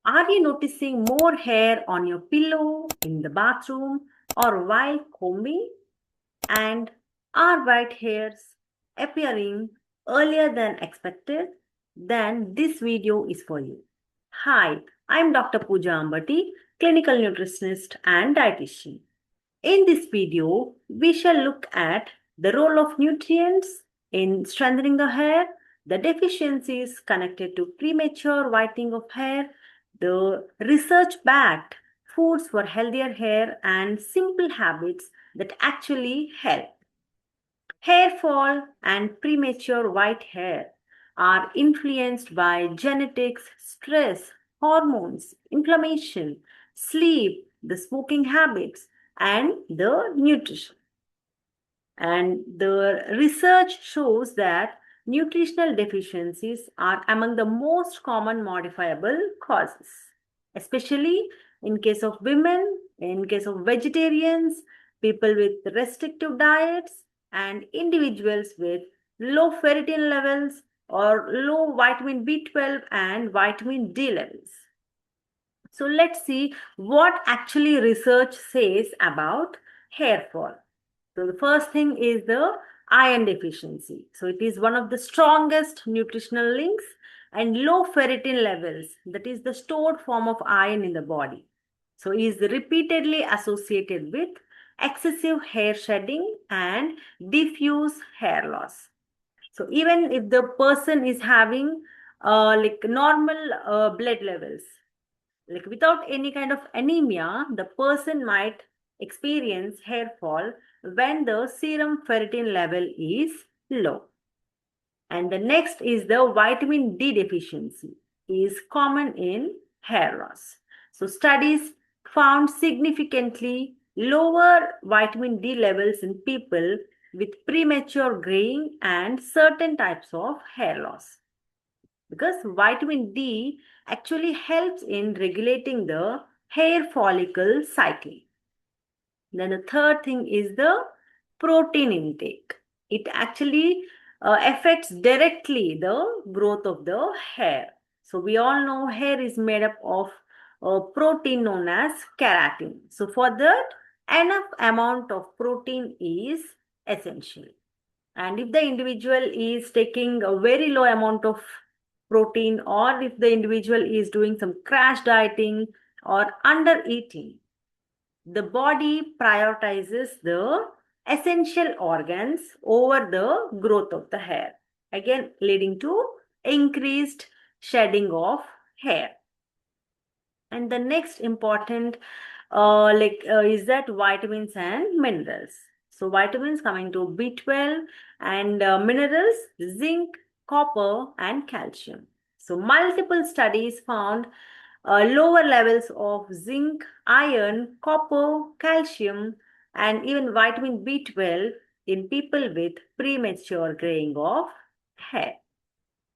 Are you noticing more hair on your pillow, in the bathroom, or while combing? And are white hairs appearing earlier than expected? Then this video is for you. Hi, I'm Dr. Pooja Ambati, clinical nutritionist and dietitian. In this video, we shall look at the role of nutrients in strengthening the hair, the deficiencies connected to premature whitening of hair, the research-backed foods for healthier hair, and simple habits that actually help. Hair fall and premature white hair are influenced by genetics, stress, hormones, inflammation, sleep, the smoking habits, and the nutrition. And the research shows that nutritional deficiencies are among the most common modifiable causes, especially in case of women, in case of vegetarians, people with restrictive diets, and individuals with low ferritin levels or low vitamin B12 and vitamin D levels. So let's see what actually research says about hair fall. So the first thing is the iron deficiency. So it is one of the strongest nutritional links, and low ferritin levels, that is the stored form of iron in the body. So is repeatedly associated with excessive hair shedding and diffuse hair loss. So even if the person is having like normal blood levels, like without any kind of anemia, the person might experience hair fall when the serum ferritin level is low. And the next is the vitamin D deficiency is common in hair loss. So studies found significantly lower vitamin D levels in people with premature graying and certain types of hair loss, because vitamin D actually helps in regulating the hair follicle cycle. Then the third thing is the protein intake. It actually affects directly the growth of the hair. So we all know hair is made up of a protein known as keratin. So for that, enough amount of protein is essential. And if the individual is taking a very low amount of protein, or if the individual is doing some crash dieting or under eating, the body prioritizes the essential organs over the growth of the hair, again leading to increased shedding of hair. And the next important is that vitamins and minerals. So vitamins coming to B12, and minerals zinc, copper, and calcium. So multiple studies found lower levels of zinc, iron, copper, calcium, and even vitamin B12 in people with premature graying of hair.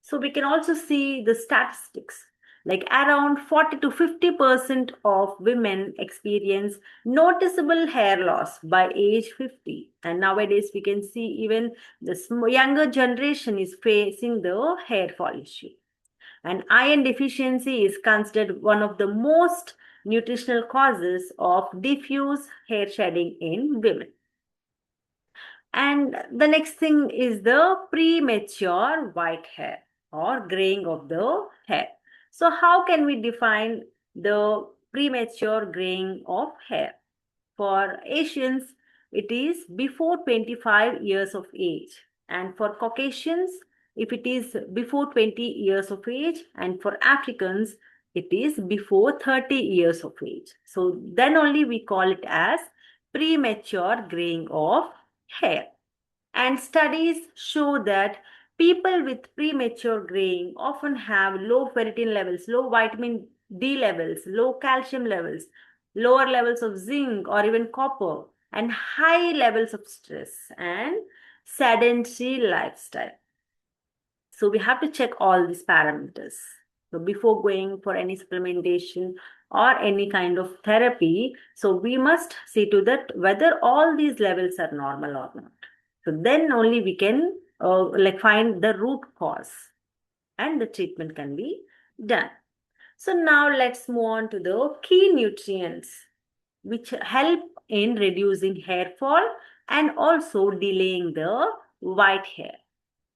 So we can also see the statistics, like around 40 to 50% of women experience noticeable hair loss by age 50. And nowadays we can see even the younger generation is facing the hair fall issue. And iron deficiency is considered one of the most nutritional causes of diffuse hair shedding in women. And the next thing is the premature white hair or graying of the hair. So how can we define the premature graying of hair? For Asians, it is before 25 years of age. And for Caucasians, if it is before 20 years of age. And for Africans, it is before 30 years of age. So then only we call it as premature graying of hair. And studies show that people with premature graying often have low ferritin levels, low vitamin D levels, low calcium levels, lower levels of zinc or even copper, and high levels of stress and sedentary lifestyle. So we have to check all these parameters. So before going for any supplementation or any kind of therapy, so we must see to that whether all these levels are normal or not. So then only we can find the root cause and the treatment can be done. So now let's move on to the key nutrients which help in reducing hair fall and also delaying the white hair.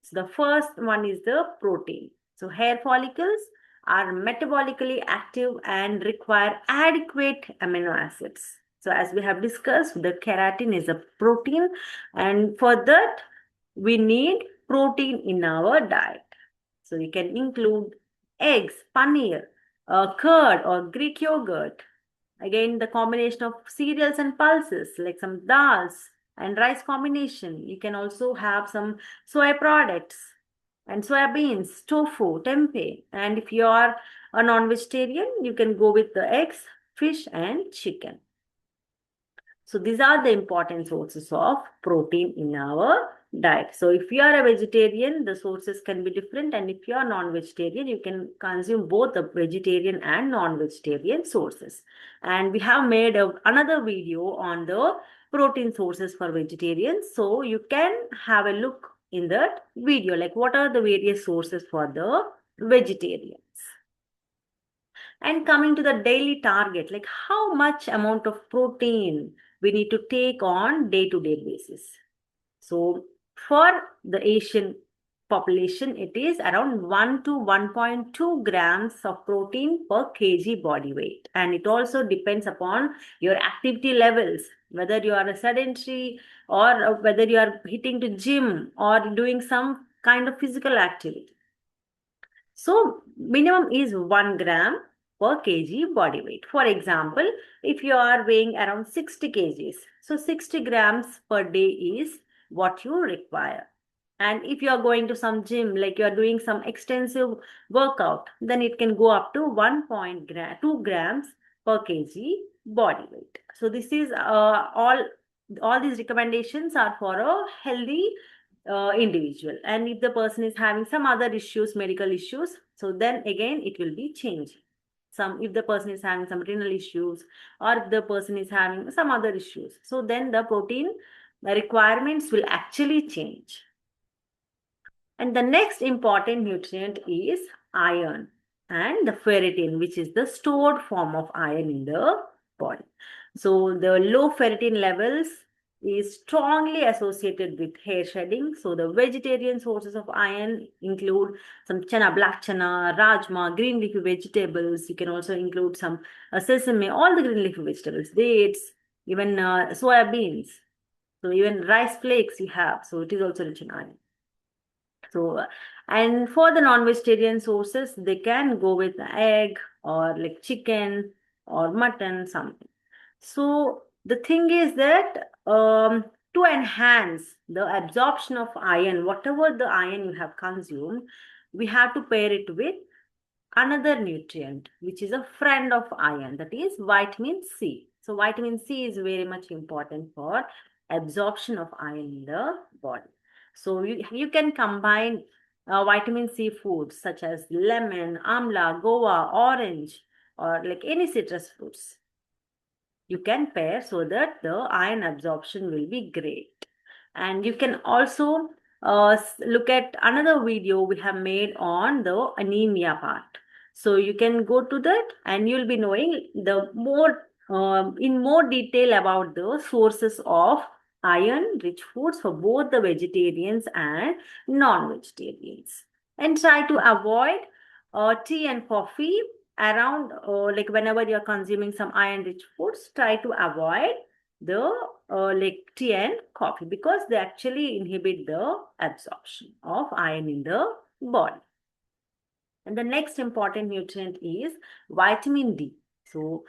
So the first one is the protein. So hair follicles are metabolically active and require adequate amino acids. So as we have discussed, the keratin is a protein, and for that we need protein in our diet. So you can include eggs, paneer, curd or Greek yogurt. Again, the combination of cereals and pulses like some dals and rice combination. You can also have some soy products and soya beans, tofu, tempeh. And if you are a non-vegetarian, you can go with the eggs, fish and chicken. So these are the important sources of protein in our diet. So if you are a vegetarian, the sources can be different, and if you are non-vegetarian, you can consume both the vegetarian and non-vegetarian sources. And we have made another video on the protein sources for vegetarians, so you can have a look in that video, like what are the various sources for the vegetarians. And coming to the daily target, like how much amount of protein we need to take on day-to-day basis. So for the Asian population, it is around 1 to 1.2 grams of protein per kg body weight. And it also depends upon your activity levels, whether you are a sedentary or whether you are hitting the gym or doing some kind of physical activity. So minimum is 1 gram per kg body weight. For example, if you are weighing around 60 kgs, so 60 grams per day is what you require. And if you are going to some gym, like you are doing some extensive workout, then it can go up to 1.2 grams per kg body weight. So this is all these recommendations are for a healthy individual. And if the person is having some other issues, medical issues, so then again it will be changed. Some, if the person is having some renal issues or if the person is having some other issues, so then the protein requirements will actually change. And the next important nutrient is iron and the ferritin, which is the stored form of iron in the body. So the low ferritin levels is strongly associated with hair shedding. So the vegetarian sources of iron include some chana, black chana, rajma, green leafy vegetables. You can also include some sesame, all the green leafy vegetables, dates, even soya beans. So even rice flakes you have. So it is also rich in iron. So, and for the non-vegetarian sources, they can go with egg or like chicken or mutton, something. So the thing is that to enhance the absorption of iron, whatever the iron you have consumed, we have to pair it with another nutrient which is a friend of iron, that is vitamin C. So vitamin C is very much important for absorption of iron in the body. So you can combine vitamin C foods such as lemon, amla, guava, orange, or like any citrus fruits. You can pair so that the iron absorption will be great. And you can also look at another video we have made on the anemia part. So you can go to that and you'll be knowing the more in more detail about the sources of iron rich foods for both the vegetarians and non-vegetarians. And try to avoid tea and coffee around, like whenever you're consuming some iron rich foods, try to avoid the like tea and coffee, because they actually inhibit the absorption of iron in the body. And the next important nutrient is vitamin D. So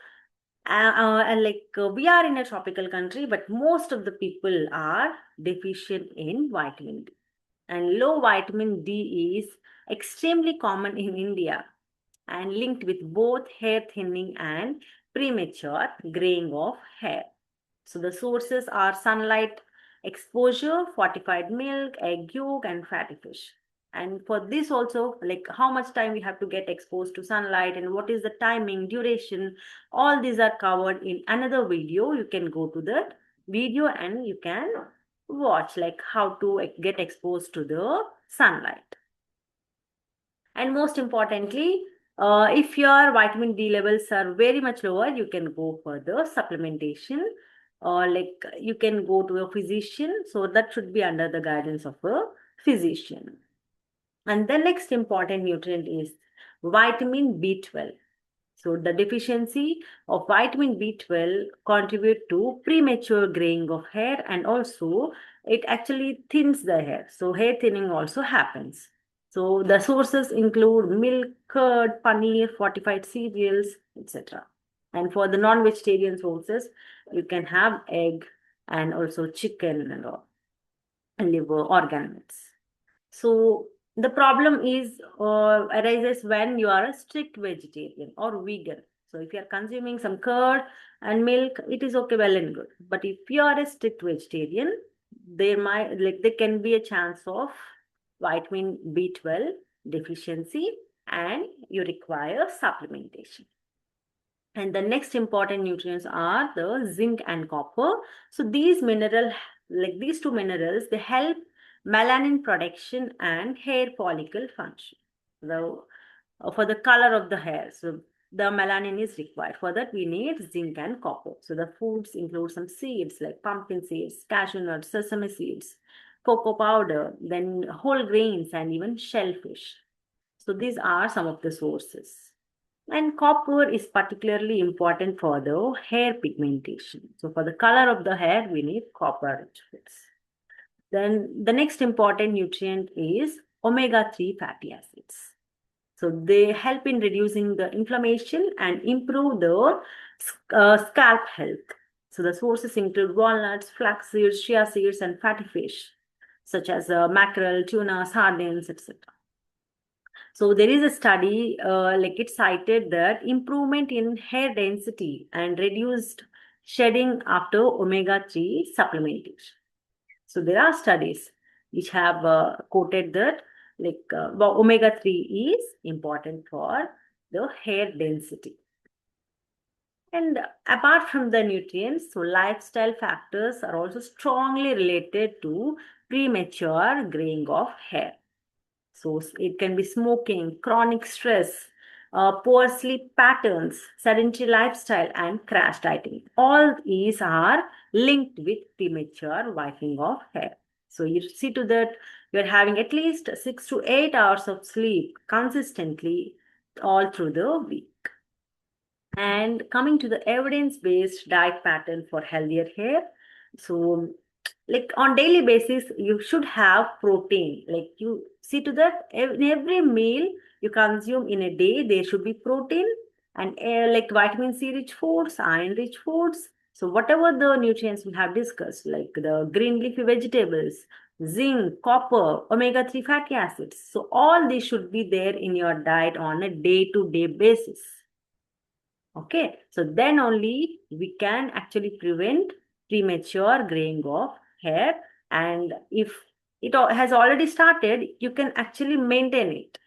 we are in a tropical country, but most of the people are deficient in vitamin D. And low vitamin D is extremely common in India and linked with both hair thinning and premature graying of hair. So the sources are sunlight exposure, fortified milk, egg yolk, and fatty fish. And for this also, like how much time we have to get exposed to sunlight and what is the timing, duration, all these are covered in another video. You can go to that video and you can watch like how to get exposed to the sunlight. And most importantly, If your vitamin D levels are very much lower, you can go for the supplementation, or like you can go to a physician. So that should be under the guidance of a physician. And the next important nutrient is vitamin B12. So the deficiency of vitamin B12 contribute to premature graying of hair, and also it actually thins the hair. So hair thinning also happens. So the sources include milk, curd, paneer, fortified cereals, etc. And for the non-vegetarian sources, you can have egg and also chicken and all, and liver organs. So the problem is arises when you are a strict vegetarian or vegan. So if you are consuming some curd and milk, it is okay, well and good. But if you are a strict vegetarian, there can be a chance of vitamin B12 deficiency, and you require supplementation. And the next important nutrients are the zinc and copper. So these two minerals, they help melanin production and hair follicle function. The, for the color of the hair, so the melanin is required. For that, we need zinc and copper. So the foods include some seeds like pumpkin seeds, cashew nuts, sesame seeds, cocoa powder, then whole grains, and even shellfish. So these are some of the sources. And copper is particularly important for the hair pigmentation. So for the color of the hair, we need copper rich foods. Then the next important nutrient is omega-3 fatty acids. So they help in reducing the inflammation and improve the scalp health. So the sources include walnuts, flax seeds, chia seeds, and fatty fish, such as mackerel, tuna, sardines, etc. So there is a study, like it cited that improvement in hair density and reduced shedding after omega-3 supplementation. So there are studies which have quoted that omega-3 is important for the hair density. And apart from the nutrients, so lifestyle factors are also strongly related to premature graying of hair. So it can be smoking, chronic stress, poor sleep patterns, sedentary lifestyle, and crash dieting. All these are linked with premature whitening of hair. So you see to that you're having at least 6 to 8 hours of sleep consistently all through the week. And coming to the evidence-based diet pattern for healthier hair. So like on daily basis, you should have protein. Like you see to that in every meal you consume in a day, there should be protein, and like vitamin C rich foods, iron rich foods. So whatever the nutrients we have discussed, like the green leafy vegetables, zinc, copper, omega-3 fatty acids. So all these should be there in your diet on a day-to-day basis. Okay, so then only we can actually prevent premature graying of hair. And if has already started, you can actually maintain it.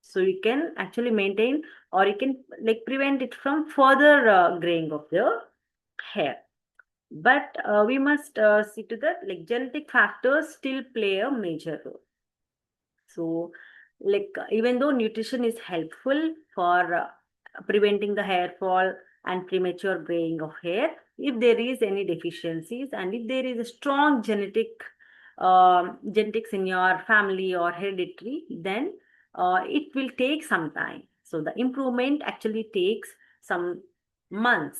So you can actually maintain, or you can like prevent it from further graying of the hair. But we must see to that, like genetic factors still play a major role. So, like, even though nutrition is helpful for preventing the hair fall and premature graying of hair, if there is any deficiencies and if there is a strong genetics in your family or hereditary, then it will take some time. So the improvement actually takes some months.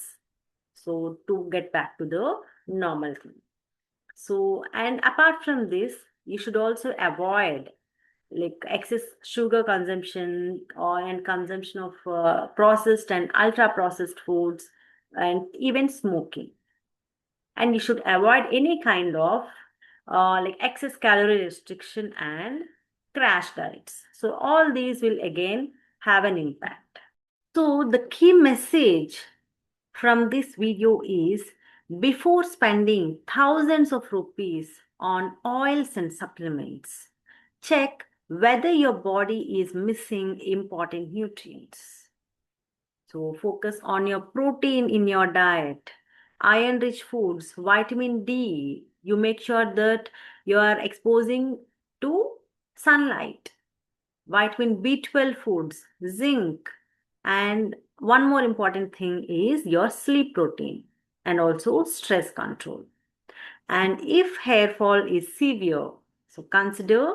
So to get back to the normal thing. So, and apart from this, you should also avoid like excess sugar consumption or and consumption of processed and ultra processed foods, and even smoking. And you should avoid any kind of like excess calorie restriction and crash diets. So all these will again have an impact. So the key message from this video is, before spending thousands of rupees on oils and supplements, check whether your body is missing important nutrients. So focus on your protein in your diet, iron rich foods, vitamin D. You make sure that you are exposing to sunlight, vitamin B12 foods, zinc, And one more important thing is your sleep routine and also stress control. And if hair fall is severe, so consider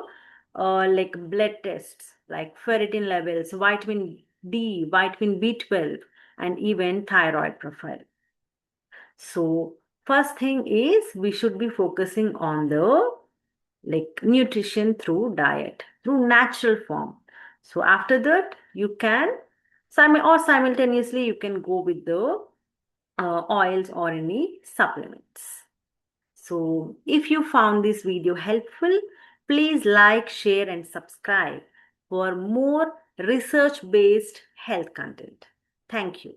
like blood tests like ferritin levels, vitamin D, vitamin B12, and even thyroid profile. So first thing is we should be focusing on the like nutrition through diet, through natural form. So after that, you can simultaneously you can go with the oils or any supplements. So if you found this video helpful, please like, share, and subscribe for more research based health content. Thank you.